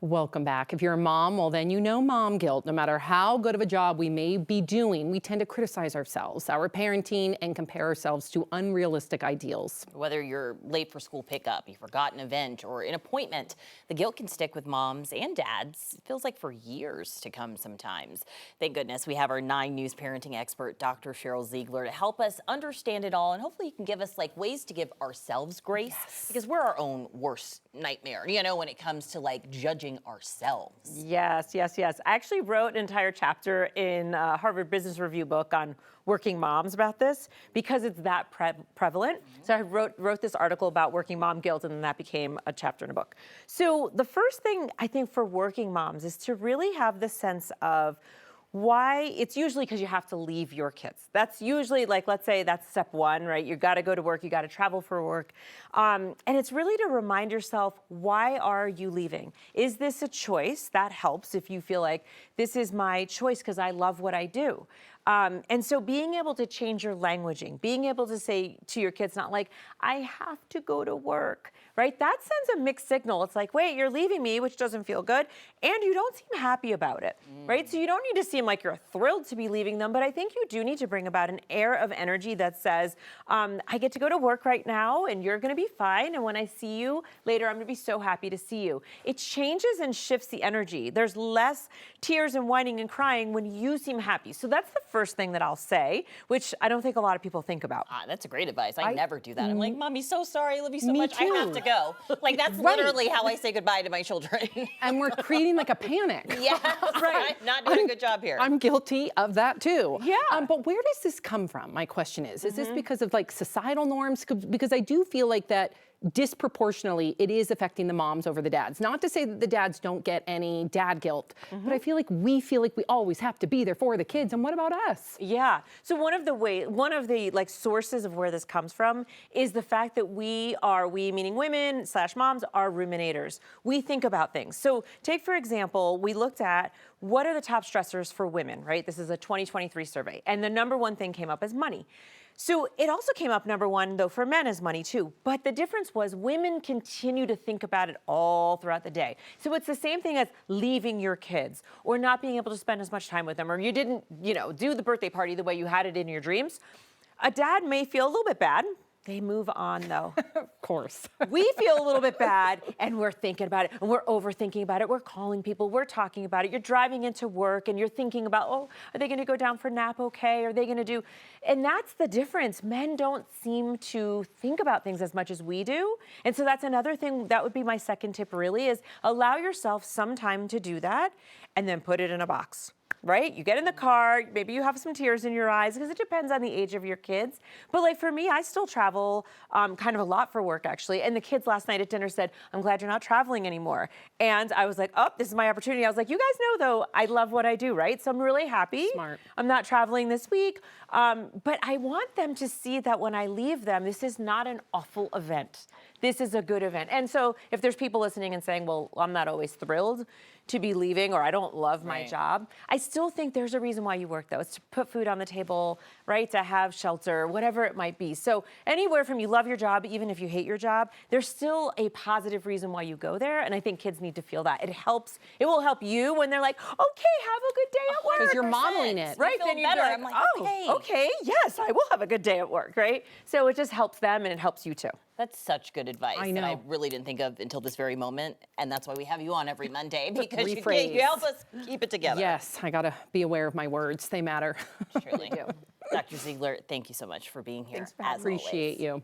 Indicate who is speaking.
Speaker 1: Welcome back. If you're a mom, well, then you know mom guilt. No matter how good of a job we may be doing, we tend to criticize ourselves, our parenting, and compare ourselves to unrealistic ideals.
Speaker 2: Whether you're late for school pickup, you forgot an event, or an appointment, the guilt can stick with moms and dads. It feels like for years to come sometimes. Thank goodness we have our 9 News parenting expert, Dr. Sheryl Ziegler, to help us understand it all. And hopefully you can give us ways to give ourselves grace, because we're our own worst nightmare, when it comes to judging ourselves.
Speaker 3: Yes. I actually wrote an entire chapter in Harvard Business Review book on working moms about this because it's that prevalent. So I wrote this article about working mom guilt, and then that became a chapter in a book. So the first thing I think for working moms is to really have the sense of why. It's usually because you have to leave your kids. That's usually let's say that's step one, right? You got to go to work, you got to travel for work. And it's really to remind yourself, why are you leaving? Is this a choice? That helps if you feel like this is my choice because I love what I do. And so being able to change your languaging, being able to say to your kids, not like, I have to go to work, right? That sends a mixed signal. It's like, wait, you're leaving me, which doesn't feel good. And you don't seem happy about it, right? So you don't need to seem like you're thrilled to be leaving them, but I think you do need to bring about an air of energy that says, I get to go to work right now and you're gonna be fine. And when I see you later, I'm gonna be so happy to see you. It changes and shifts the energy. There's less tears and whining and crying when you seem happy. So that's the first thing that I'll say, which I don't think a lot of people think about.
Speaker 2: That's a great advice. I never do that. I'm like, Mommy, so sorry. I love you so
Speaker 1: Me
Speaker 2: much.
Speaker 1: too.
Speaker 2: I have to go. That's literally how I say goodbye to my children.
Speaker 1: And we're creating a panic.
Speaker 2: Yeah, right. Not doing a good job here.
Speaker 1: I'm guilty of that too.
Speaker 3: Yeah.
Speaker 1: But where does this come from? My question is this because of societal norms? Because I do feel like that disproportionately it is affecting the moms over the dads. Not to say that the dads don't get any dad guilt, but I feel like we always have to be there for the kids. And what about us?
Speaker 3: Yeah. So one of the sources of where this comes from is the fact that we meaning women / moms are ruminators. We think about things. So take, for example, we looked at what are the top stressors for women, right? This is a 2023 survey. And the number one thing came up as money. So it also came up number one, though, for men as money, too. But the difference was women continue to think about it all throughout the day. So it's the same thing as leaving your kids or not being able to spend as much time with them, or you didn't, do the birthday party the way you had it in your dreams. A dad may feel a little bit bad. They move on, though.
Speaker 1: Of course.
Speaker 3: We feel a little bit bad, and we're thinking about it, and we're overthinking about it. We're calling people, we're talking about it. You're driving into work, and you're thinking about, are they going to go down for a nap okay? Are they going to do? And that's the difference. Men don't seem to think about things as much as we do. And so that's another thing. That would be my second tip, really, is allow yourself some time to do that, and then put it in a box. Right? You get in the car, maybe you have some tears in your eyes because it depends on the age of your kids. But for me, I still travel kind of a lot for work, actually. And the kids last night at dinner said, I'm glad you're not traveling anymore. And I was like, this is my opportunity. I was like, you guys know, though, I love what I do, right? So I'm really happy.
Speaker 1: Smart.
Speaker 3: I'm not traveling this week. But I want them to see that when I leave them, this is not an awful event. This is a good event. And so if there's people listening and saying, well, I'm not always thrilled to be leaving, or I don't love my job, I still think there's a reason why you work, though. It's to put food on the table, right? To have shelter, whatever it might be. So anywhere from you love your job, even if you hate your job, there's still a positive reason why you go there. And I think kids need to feel that. It will help you when they're like, okay, have a good day at work.
Speaker 1: Because you're modeling it.
Speaker 3: Right, then you're
Speaker 2: better.
Speaker 3: like,
Speaker 2: I'm like,
Speaker 3: okay, yes, I will have a good day at work, right? So it just helps them and it helps you too.
Speaker 2: That's such good advice
Speaker 1: I know.
Speaker 2: that I really didn't think of until this very moment. And that's why we have you on every Monday, because
Speaker 1: Rephrase.
Speaker 2: you help us keep it together.
Speaker 1: Yes, I got to be aware of my words. They matter.
Speaker 2: Truly. Dr. Ziegler, thank you so much for being here.
Speaker 3: Thanks for having me.
Speaker 1: Appreciate you.